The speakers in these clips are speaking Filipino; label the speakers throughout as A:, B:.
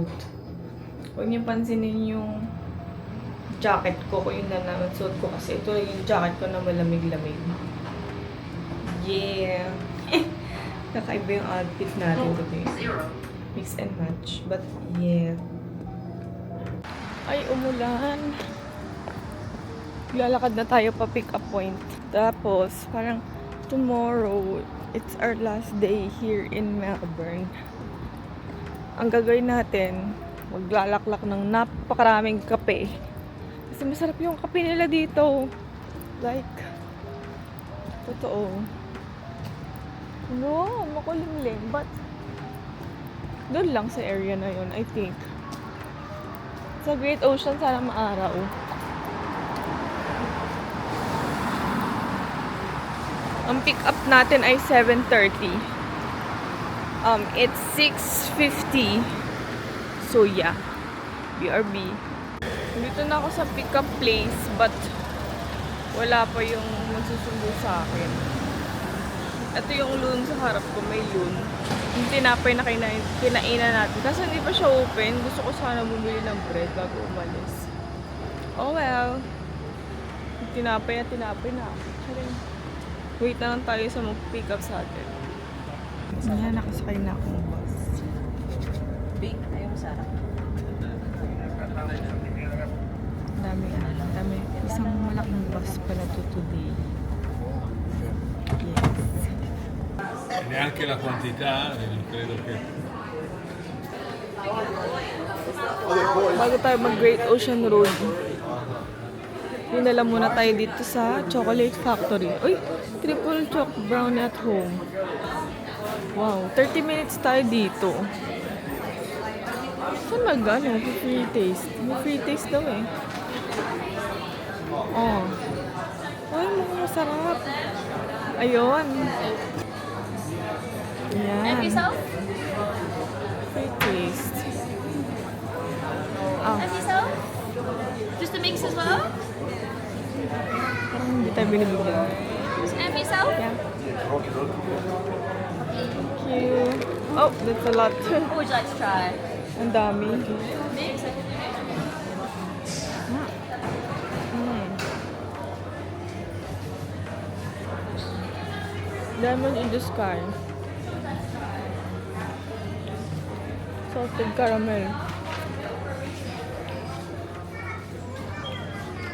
A: coat. Huwag niyo pansinin yung jacket ko kung yun na naman suot ko kasi ito lang yung jacket ko na malamig-lamig. Yeah! Kakaiba yung outfit natin today. Mix and match. But yeah. Ay, umulan. Lalakad na tayo pa pick up point. Tapos, parang tomorrow, it's our last day here in Melbourne. Ang gagawin natin, maglalaklak ng napakaraming kape. Kasi masarap yung kape nila dito. Like, totoo. No, makulimlim. But, doon lang sa area na yun, I think. Sa Great Ocean, sana maaraw. Ang pick up natin ay 7:30. It's 6:50. So, yeah. BRB. Dito na ako sa pick-up place, but wala pa yung magsusundo sa akin. Ito yung loon sa harap ko, may loon. Yung tinapay na kinainan natin. Kasi hindi pa siya open. Gusto ko sana bumili ng bread bago umalis. Oh well. Tinapay na. Wait na lang tayo sa mag-pick up sa atin. Ayan, nakasakay na akong bus.
B: Big, ayaw mo sarap.
A: Dami. Isang malaking bus pala to today. Yes.
C: Neanche la quantità, non credo che...
A: Bago tayo mag-Great Ocean Road, dinala muna tayo dito sa Chocolate Factory. Uy! Triple choc brownie at home. Wow, 30 minutes tayo dito. Saan mag-ano? Free taste. May free taste daw eh. Oh. Ay, mukhang masarap. Ayun. Ayan. Free taste. Oh.
D: Just a mix as well?
A: Parang hindi tayo binibigyan.
D: And yourself?
A: Yeah. Thank you. Oh, that's a lot.
D: What would you like to try?
A: Ang dami.
D: Mix?
A: Diamond in the sky. Salted caramel.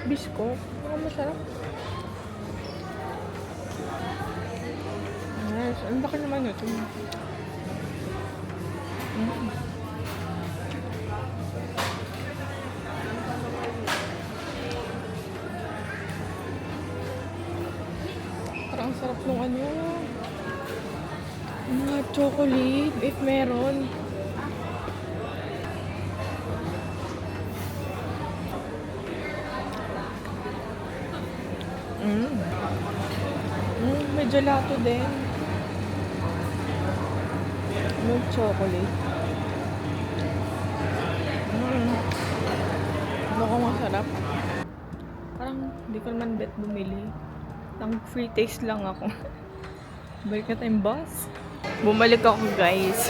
A: Bisco. Mukhang masarap. Nice. Ang laki naman ito. Parang sarap nung ano. Mga chocolate, if meron. May gelato din. May chocolate. Mukhang masarap. Parang hindi ko naman bet bumili. Nang free taste lang ako. Balik na tayong bus. Bumalik ako, guys.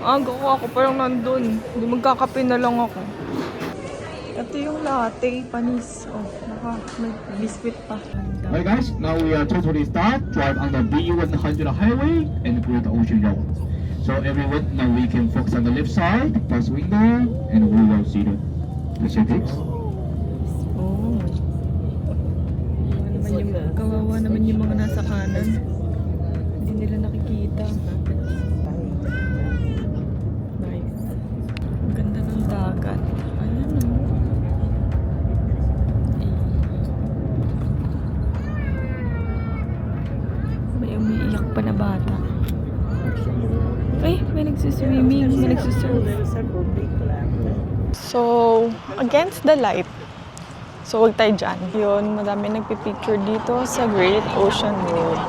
A: Aga ko ako parang nandun. Hindi magkakape na lang ako. Ito yung latte, panis. Oh, may biscuit pa.
E: Alright guys, now we are totally start drive on the B100 highway and Great Ocean Road. So everyone, now we can focus on the left side, pass window, and we will see the cities.
A: Oh. Kawawa naman yung mga nasa kanan. Hindi nila nakikita. Nice. Ang ganda ng dagat. Ayan o. May umiiyak pa na bata. Ay, may nagsiswimming, may nagsisurf. So, against the light. So, huwag tayo dyan. Yun, madami nagpipicture dito sa Great Ocean Road.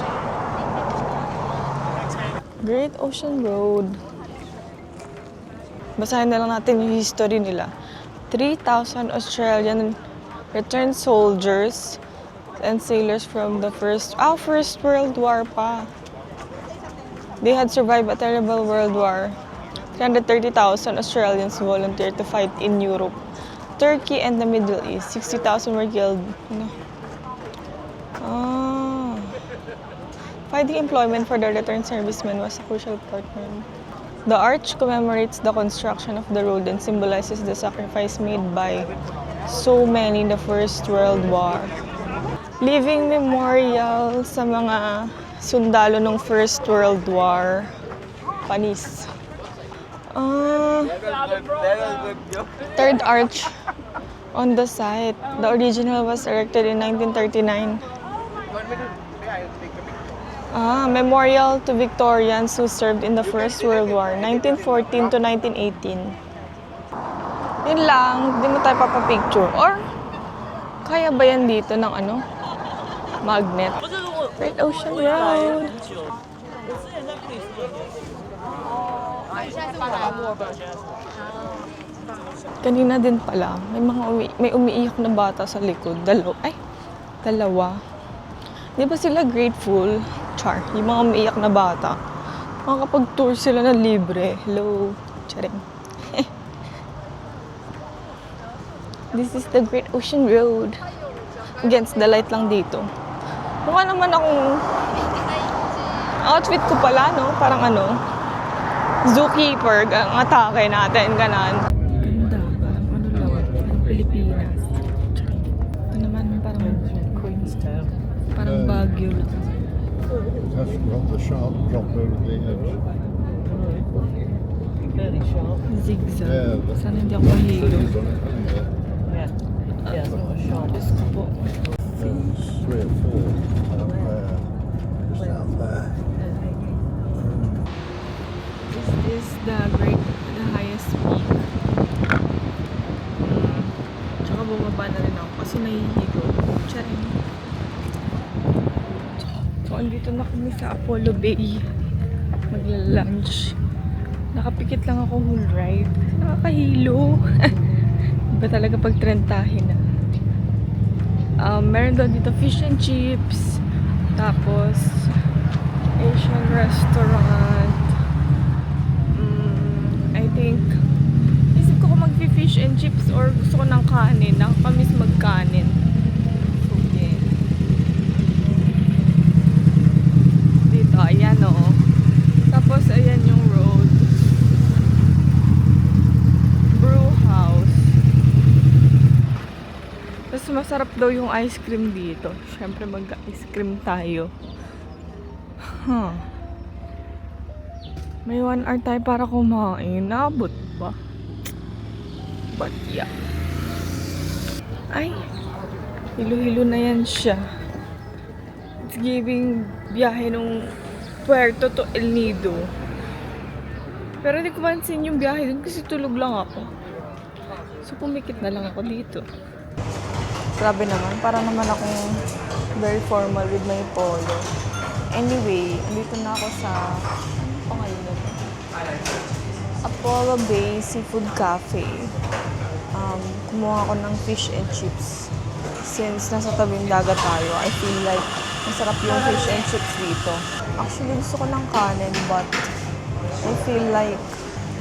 A: Great Ocean Road. Basahin na lang natin yung history nila. 3,000 Australian returned soldiers and sailors from the First World War pa. They had survived a terrible World War. 330,000 Australians volunteered to fight in Europe, Turkey, and the Middle East. 60,000 were killed. No. Finding employment for the returned servicemen was a crucial partner. The arch commemorates the construction of the road and symbolizes the sacrifice made by so many in the First World War. Living memorial sa mga sundalo ng First World War. Panis. Third arch on the site. The original was erected in 1939. Memorial to Victorians who served in the First World War, 1914 to 1918. Yun lang, di mo tayo papapicture. Or, kaya ba yan dito ng ano? Magnet. Great Ocean Road. Kanina din pala, may umiiyak na bata sa likod. Dalawa. Di ba sila grateful? Char, yung mga umiiyak na bata. Makakapag-tour sila na libre. Hello. Charing. This is the Great Ocean Road. Against the light lang dito. Mukha naman akong outfit ko pala, no? Parang ano, zookeeper, ang atake natin, ganan. Ganda, parang ano lang, parang Pilipinas. Ito naman parang Queens. Parang Baguio lang.
F: That's got the sharp drop over the edge.
B: Fairly sharp.
A: Zigzag.
F: Yeah,
A: Sana hindi ako mahilo.
B: Yeah. Yeah, it's not a sharp.
A: Diyos ko po.
F: There's 3 or 4 out there. Just out there.
A: This is the highest peak. Tsaka bumaba na rin ako kasi nahihilo. Charing. So, andito na kami sa Apollo Bay. Magla-lunch. Nakapikit lang ako whole ride. Nakakahilo. Iba talaga pag trentahin na. Meron daw dito fish and chips. Tapos, Asian restaurant. I think, isip ko kung mag-fish and chips or gusto ko ng kanin. Nakakamiss magkanin. Okay. Dito, ayan o. Tapos, ayan yung road. Brew house. Tapos, masarap daw yung ice cream dito. Siyempre, mag-ice cream tayo. May 1 hour tayo para kumain. Naabot ba? But yeah. Ay, hilo-hilo na yan siya. It's giving biyahe nung Puerto to El Nido. Pero hindi ko pansin yung biyahe dun kasi tulog lang ako. So pumikit na lang ako dito. Grabe naman, para naman akong very formal with my polo. Anyway, dito na ako sa pangalan na to? Apollo Bay Seafood Cafe. Kumuha ako ng fish and chips. Since nasa tabing dagat tayo, I feel like masarap yung fish and chips dito. Actually, gusto ko ng kanin, but I feel like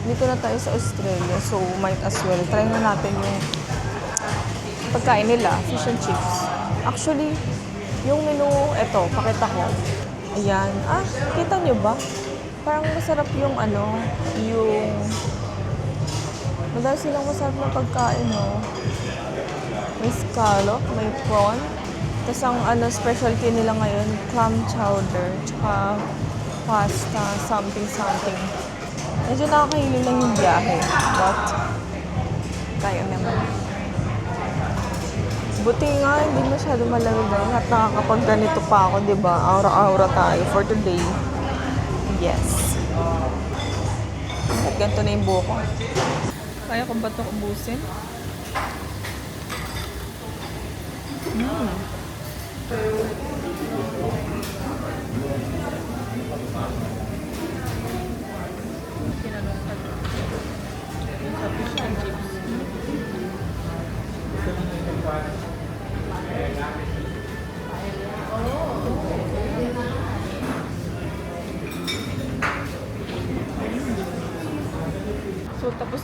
A: dito na tayo sa Australia, so might as well. Try na natin yung pagkain nila, fish and chips. Actually, yung menu, eto, pakita ko. Ayan. Kita nyo ba? Parang masarap yung ano, yung madami silang masarap na pagkain, no? May scallop, may prawn. Tapos ang ano, specialty nila ngayon, clam chowder, tsaka pasta, something. Medyo nakakahiling lang yung biyahe, but kaya naman. Buti nga, hindi masyado malamig na at nakakapag-ganito pa ako, di ba? Aura-aura tayo for today. Yes. At ganito na yung buhok ko. Kaya ko ba ito ubusin?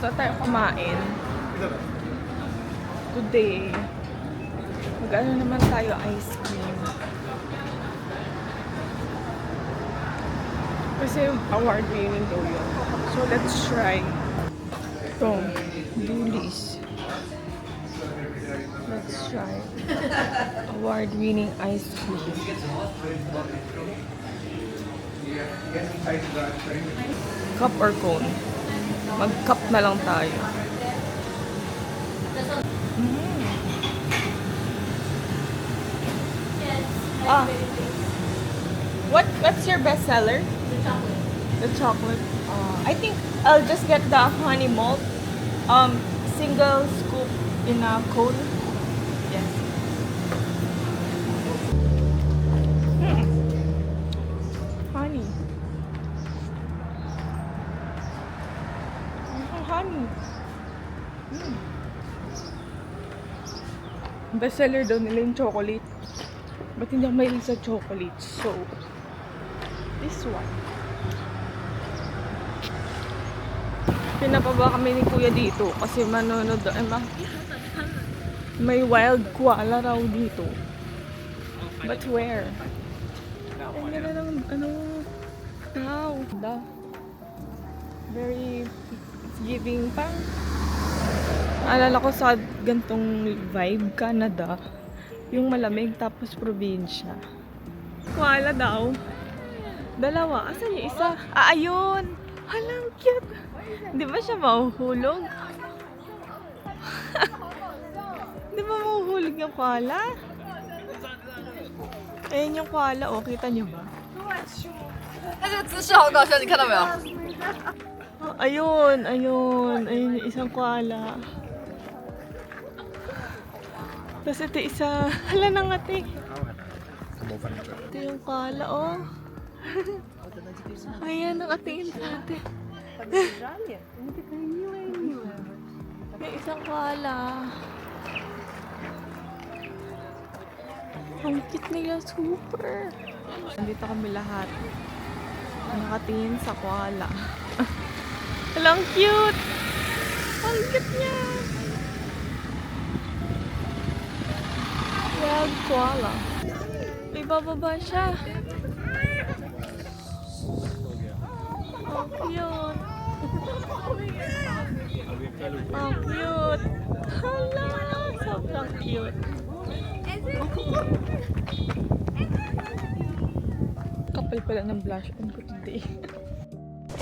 A: Tapos na tayo kumain. Today, mag-ano naman tayo ice cream. Kasi award-winning daw yun. So, let's try. Ito, Doolies. Let's try. Award-winning ice cream. Cup or cone? Mag-cup na lang tayo. Ah. What's your best seller? The chocolate. I think I'll just get the honey malt. Single scoop in a cone. Yes. Honey. Honey. Best seller daw nila yung chocolate. Ba't hindi ako mahilig sa chocolate? So, this one. Pinapaba kami ni Kuya dito kasi manonood. May wild koala raw dito. But where? Ang ganda ng tao. Very giving pang. Alala ko sa gantong vibe, Canada. Yung malamig tapos probinsya. Koala daw. Dalawa. Asan yung isa? Ah, ayun! Halang cute! Di ba siya mahuhulog? Di ba mahuhulog yung koala? Ayun yung koala, oh. Kita niyo ba?
B: 那这个姿势好搞笑，你看到没有？
A: Oh, ayun, ayun. Ayun yung isang koala. Tapos ito isa. Hala na nga, te. Ito yung koala, oh. Ayan, nakatingin sa atin. Yung isang koala. Ang cute nila, super. Nandito kami lahat. Nakatingin sa koala. Ang cute! Ang cute niya! Wild koala. May bababa siya. Ang cute! Ang cute! Hala! Sobrang cute! Kapal pala ng blush on ko today.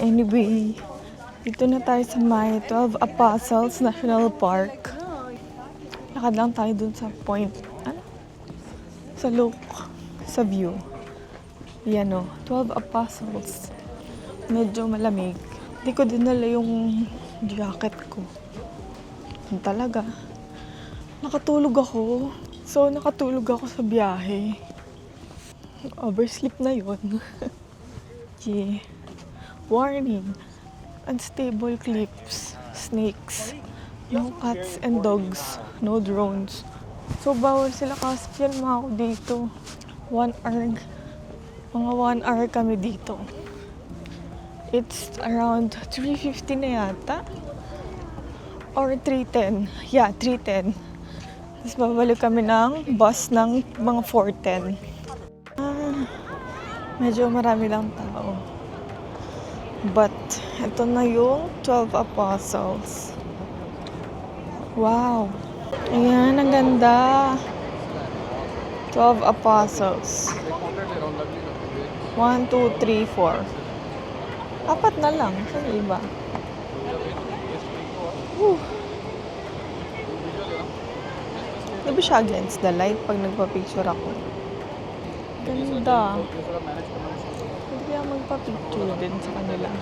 A: Anyway, dito na tayo sa may 12 Apostles National Park. Lakad lang tayo dun sa point. Ano? Sa look. Sa view. Yan o. 12 Apostles. Medyo malamig. Hindi ko dinala yung jacket ko. Yun talaga. Nakatulog ako. So, nakatulog ako sa biyahe. Oversleep na yun. Yeah. Warning. Unstable cliffs. Snakes. No cats and dogs. No drones. So, bawal sila kasi filma ako dito. 1 hour. Mga 1 hour kami dito. It's around 3:50 na yata. Or 3:10. Yeah, 3:10. Tapos babalik kami ng bus ng mga 4:10. Medyo marami lang tao. But, ito na yung 12 Apostles. Wow! Ayan, ang ganda! 12 Apostles. 1, 2, 3, 4. Apat na lang. Saan yung iba? Woo! Di ba siya against the light pag nagpa-picture ako? Ganda. Pwede kaya magpa-picture din sa kanila.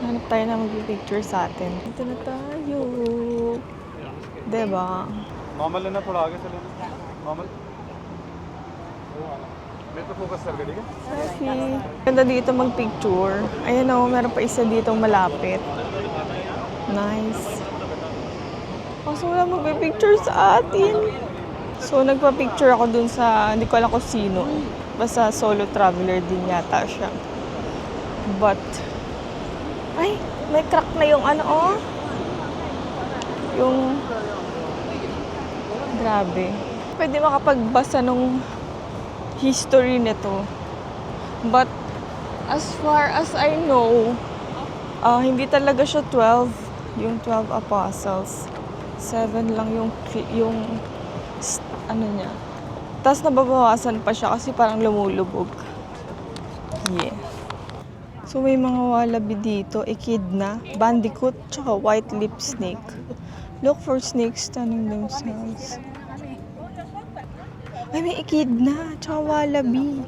A: Hanap tayo na mag-picture sa atin. Dito na tayo. Diba?
F: Normal लेना थोड़ा आगे चले नॉर्मल मैं तो फोकस कर ठीक है
A: Selfie. Ganda dito mag-picture. Ayan o, meron pa isa dito malapit. Nice. Kaso wala mag-picture sa atin. So, nagpa-picture ako dun sa, hindi ko alam kung sino. Basta solo traveler din yata siya. But, ay, may crack na yung ano, oh. Yung... Grabe. Pwede makapagbasa nung history nito. But, as far as I know, hindi talaga siya 12. Yung 12 apostles. 7 lang yung ano niya. Tapos nababawasan pa siya kasi parang lumulubog. Yeah. So may mga wallaby dito, echidna, bandicoot, tsaka white lip snake. Look for snakes stunning themselves. Ay, may echidna, tsaka wallaby.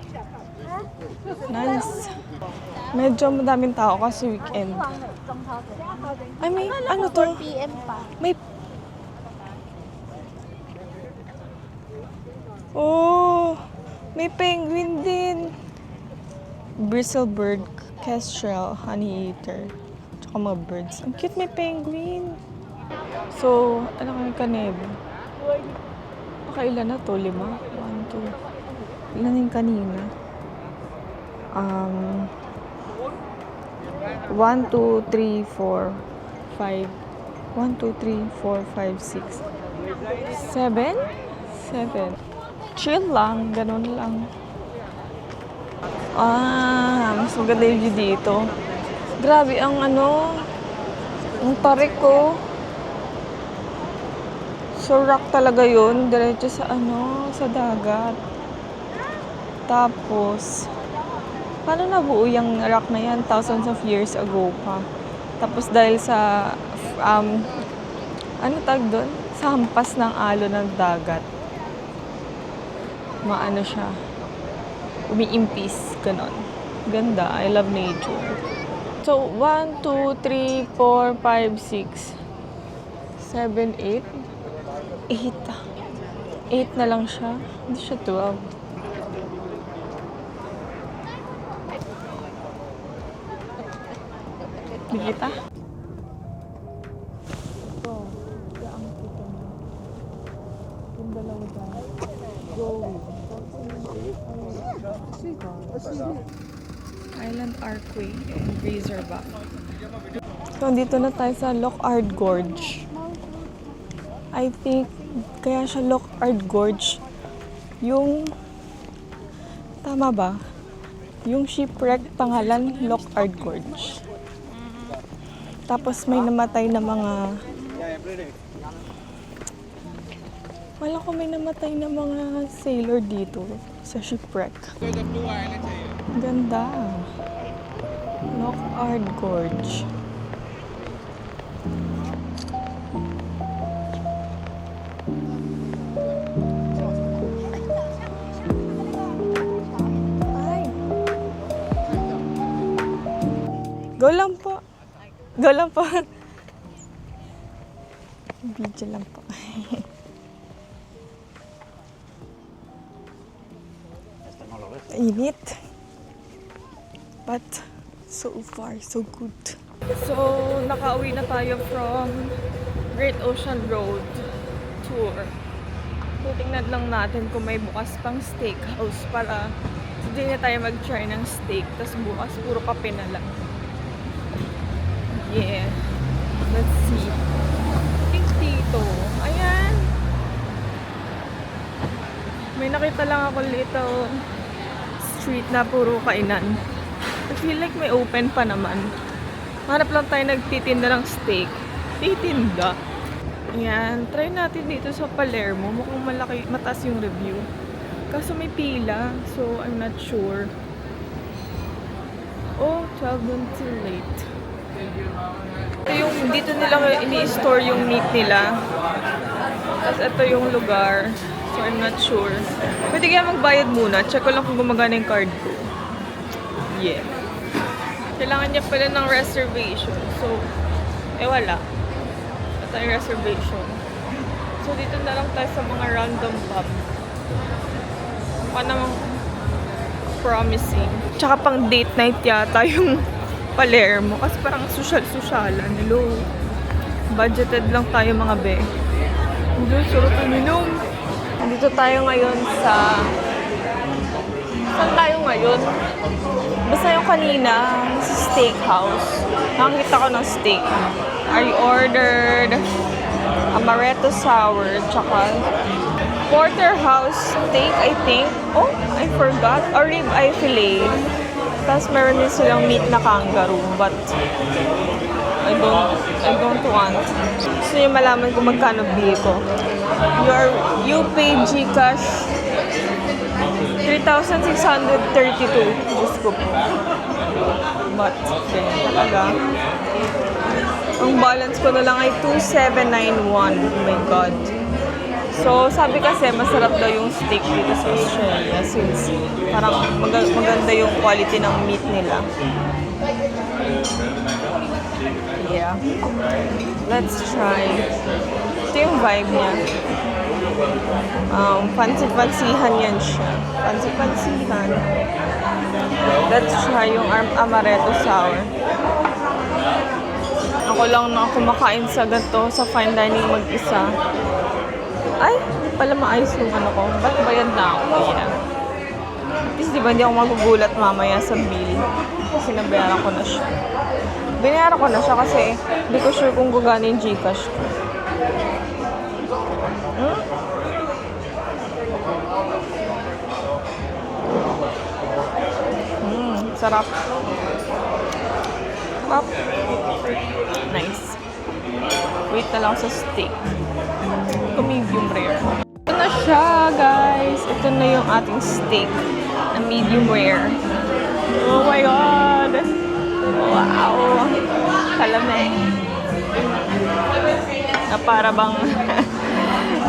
A: Nice. Medyo madaming tao kasi weekend. Ay, may ano to? May... Oh! May penguin din. Bristlebird, kestrel, honey eater. Tsaka mga birds. Ang cute, may penguin. So, ano kami kanebe? Pakailan na to? 5? 1, 2. Ilan yung kanina? 1, 2, 3, 4, 5. 1, 2, 3, 4, 5, 6. 7? 7. Chill lang, ganun lang. Mas maganda yung view dito. Grabe ang ano, ang tarik ko. So rock talaga yun, diretso sa ano, sa dagat. Tapos, paano nabuo yung rock na yan? Thousands of years ago pa. Tapos dahil sa, ano tag doon? Sa hampas ng alo ng dagat. Maano siya. Umiimpis, ganon. Ganda, I love nature. So, 1, 2, 3, 4, 5, 6, 7, 8. 8 na lang siya. Hindi siya 12. Di kita? Ito. Kaya ang kita mo. Yung dalawa dyan. Island Archway and Razorback. So, dito na tayo sa Lockhart Gorge. I think, kaya siya Lockhart Gorge. Yung, tama ba? Yung shipwreck pangalan, Lockhart Gorge. Tapos may namatay na mga... Wala ko may namatay na mga sailor dito sa shipwreck. Ganda. Lockhart Gorge. Ay. Go lang po. Go lang po. Video lang po. Init. But, so far, so good. So, nakauwi na tayo from Great Ocean Road tour. So, tingnan lang natin kung may bukas pang steakhouse para hindi na tayo mag-try ng steak. Tapos bukas, puro kape na lang. Yeah. Let's see. Pink dito. Ayan. May nakita lang ako little street na puro kainan. I feel like may open pa naman. Hanap lang tayo nagtitinda ng steak. Titinda. Ayan. Try natin dito sa Palermo. Mukhang malaki, mataas yung review. Kaso may pila. So, I'm not sure. Oh, 12 dun till late. Ito yung, dito nila ini-store yung meat nila. Tapos ito yung lugar. So, I'm not sure. Pwede kaya magbayad muna. Check ko lang kung gumagana yung card ko. Yeah. Kailangan niya pala ng reservation. So, wala. Wala tayong reservation. So, dito na lang tayo sa mga random pub. Mukha namang promising. Tsaka pang date night yata yung Palermo. Kasi parang social-socialan. Hello. Budgeted lang tayo mga be. Hindi, sarap uminom. Dito tayo ngayon sa... Saan tayo ngayon? Basta yung kanina, sa steakhouse. Nakakita ko ng steak. I ordered amaretto sour, tsaka porterhouse steak, I think. Oh, I forgot. Or ribeye fillet. Tapos meron din silang meat na kangaroo, but I don't want. Gusto niyo malaman kung magkano bili ko. You pay Gcash 3,632. Diyos ko po. But, ganyan talaga. Ang balance ko na lang ay 2,791. Oh my God. So, sabi kasi masarap daw yung steak dito sa Australia since parang maganda yung quality ng meat nila. Yeah. Let's try. Ito yung vibe niya. Pansit-pansihan yan siya. Pansit-pansihan. Let's try yung amaretto sour. Ako lang na kumakain sa ganito sa fine dining mag-isa. Ay, pala maayos yung ano ko. Ba't bayad na ako? Yeah. At least diba hindi ako magugulat mamaya sa bill. Kasi nabayaran ko na siya. Binayaran ko na siya kasi hindi ko sure kung gagana yung Gcash ko. Sarap. Sarap. Nice. Wait na lang sa steak. Ito medium rare. Ito na siya, guys. Ito na yung ating steak na medium rare. Oh my God! Wow! Kalamig. Na para bang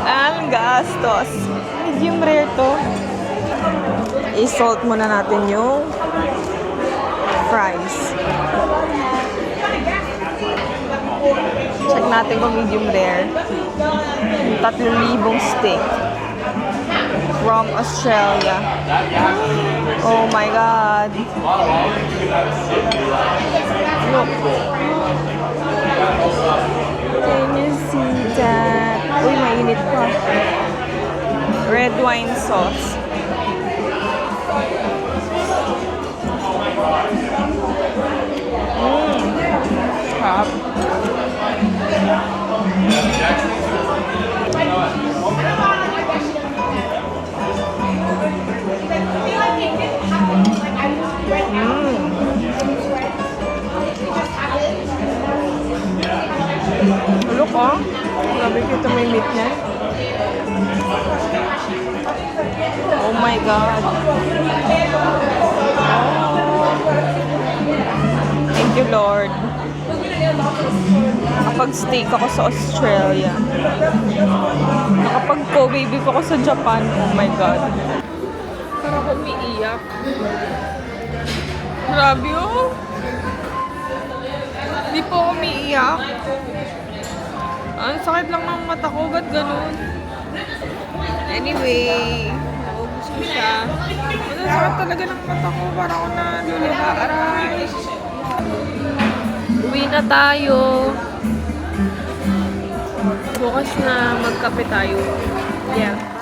A: ang gastos. Medium rare to. I-salt muna natin yung fries. Check natin kung medium rare. 3,000 steak from Australia. Oh my God. Look. Can you see that? Uy, mainit pa. Red wine sauce. Sarap. Look, oh. Grabe kita may meat niya. Oh my God. Thank you, Lord. Nakapag-steak ako sa Australia. Nakapag-co-baby ko ako sa Japan. Oh my God. Parang ako umiiyak. Grabe, oh. Hindi po ako umiiyak. Ang sakit lang ng mata ko. Ba't ganun? Anyway, naubos ko siya. Ang sakit talaga ng mata ko. Parang ako na luluha. Aray. Uwi na tayo. Bukas na magkape tayo. Yeah.